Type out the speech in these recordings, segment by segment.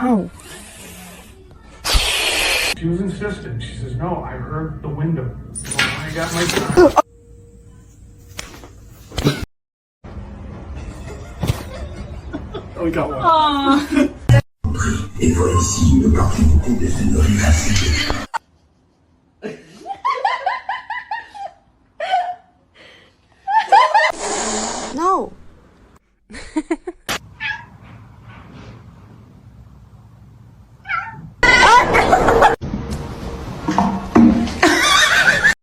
Ow. She was insistent. She says, no, I heard the window. So I got my gun. Oh, we got one. Aww. Et voici une opportunité de se nourrir assez vite. No.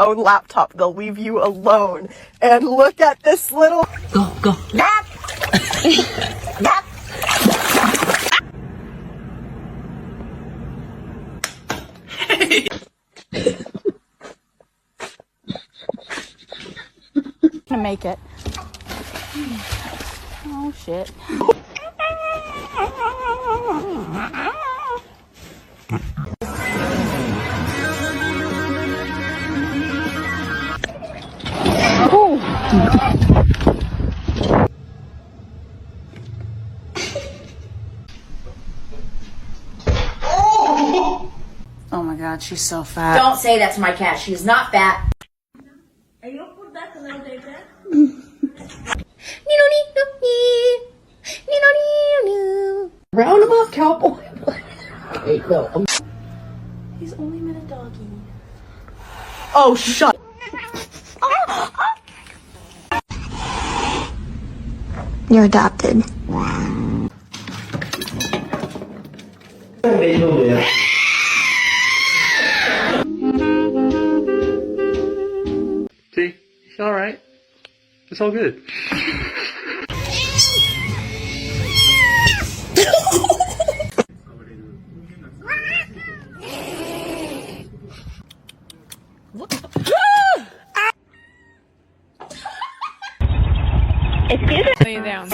Oh, laptop, they'll leave you alone. And look at this little... Go, go. Nap! Nap! Gonna make it. Oh, shit. Oh my god, she's so fat. Don't say that to my cat. She's not fat. Round him up, cowboy. Okay, no. He's only been a doggy. Oh, shut. You're adopted. See? It's alright. It's all good. Lay down.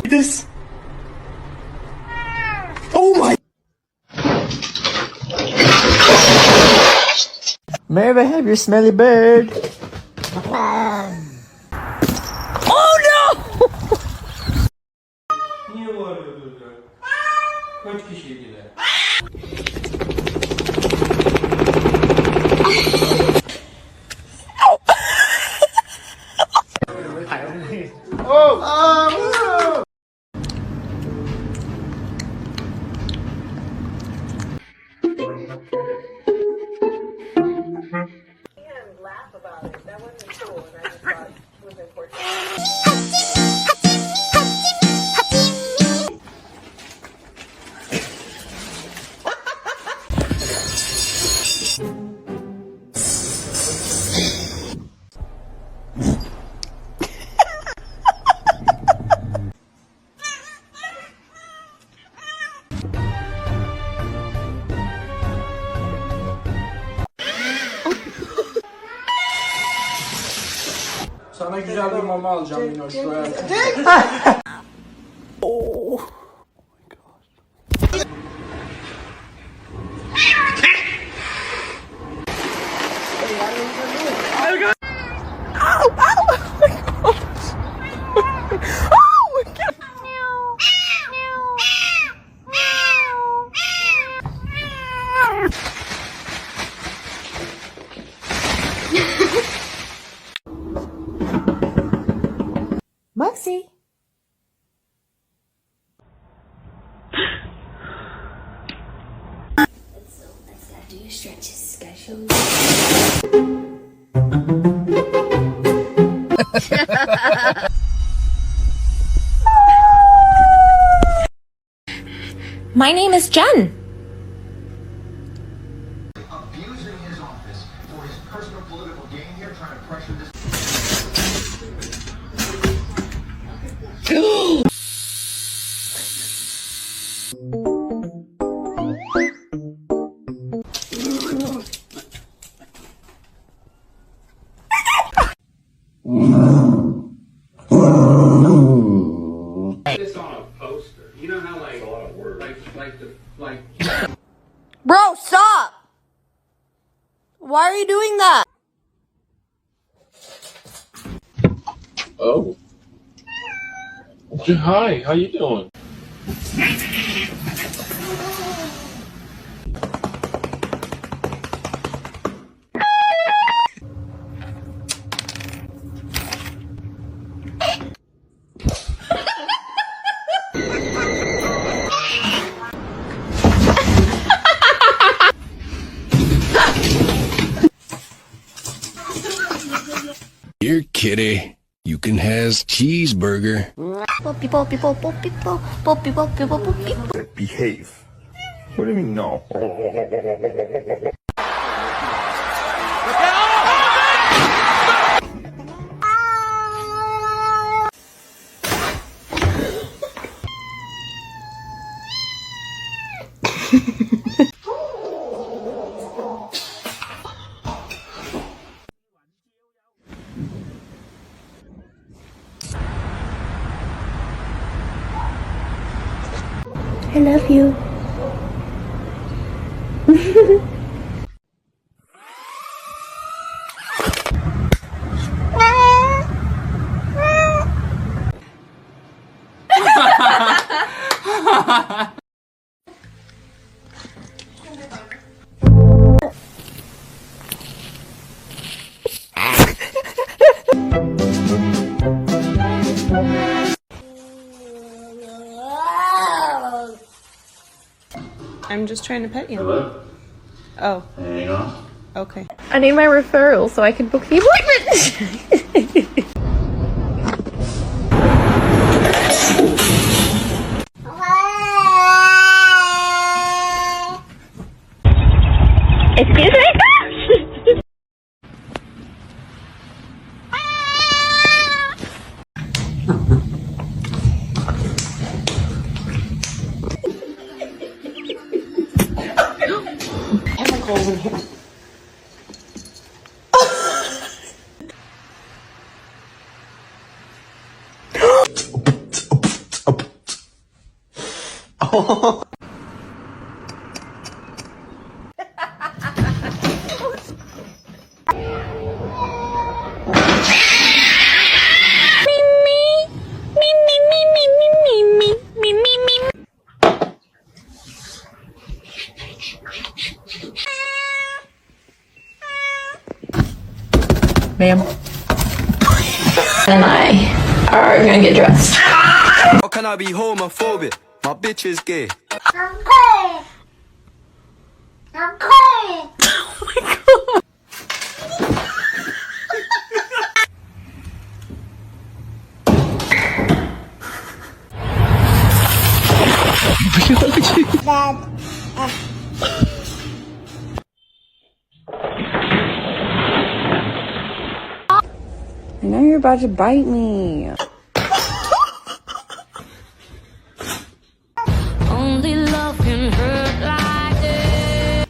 This. Oh my. May I have your smelly bird? Oh no! Niye bağırıyordunuz ya? Kaç kişiydiler? Laugh about it. That wasn't cool, and I just thought it was important. Sana güzel bir mama alacağım Minoş. Oh. Muxie. Let's do your stretches. Gotta show you. My name is Jen. Abusing his office for his personal political gain here, trying to pressure this. this on a poster. You know how like a lot of words. Like Bro, stop! Why are you doing that? Oh. Hi, how you doing? Here, kitty. You can has cheeseburger. Behave. What do you mean, no? I love you. I'm just trying to pet you. Hello? Oh, Hang on. okay. I need my referral so I can book the appointment. Excuse me? Ma'am. And I are gonna get dressed. How can I be homophobic? My bitch is gay. I know you're about to bite me. Only love can hurt like this.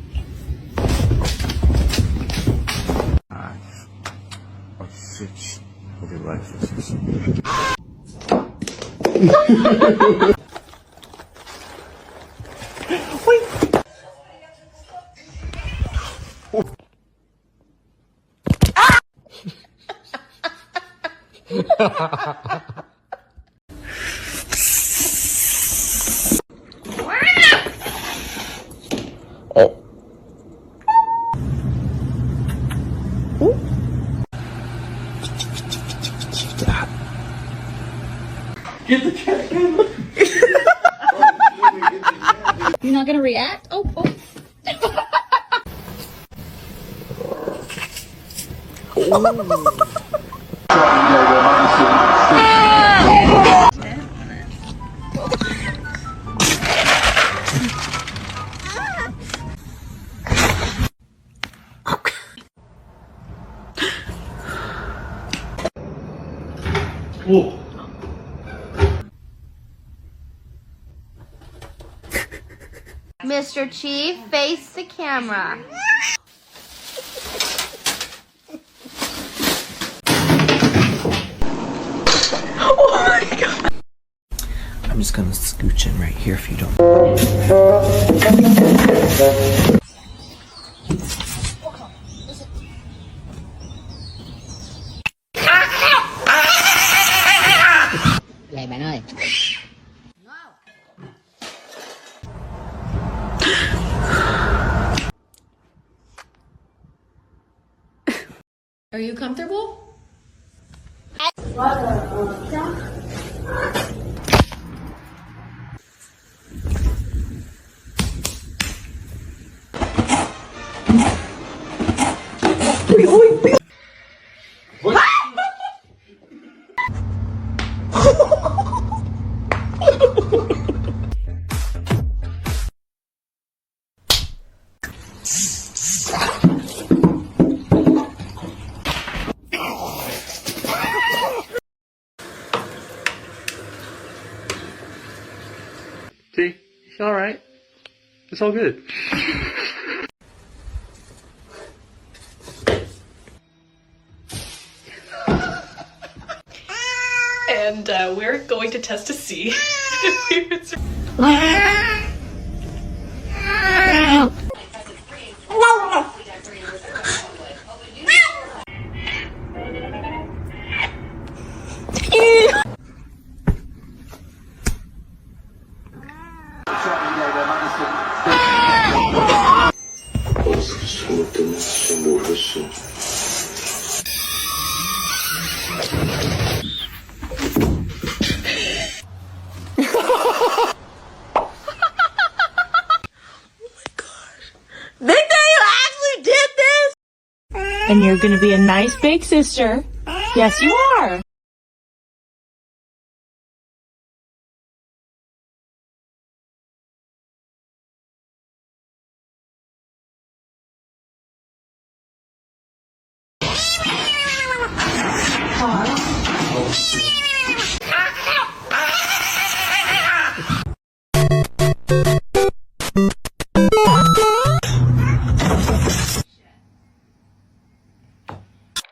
Oh, shit. Okay, right. get the cat. You're not gonna react? Oh. Whoa. Mr. Chief, face the camera. I'm just gonna scooch in right here if you don't. Vậy bạn ơi. Are you comfortable? See? It's alright. It's all good. And we're going to test to see if And you're gonna be a nice big sister. Yes, you are.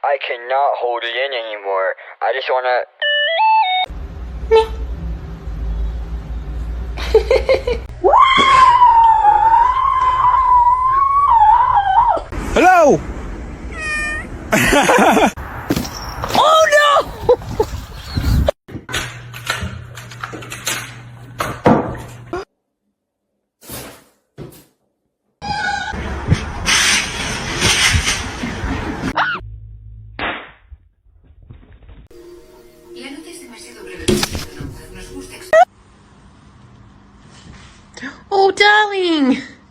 I cannot hold it in anymore. I just wanna... Hello! Oh no! Oh, darling!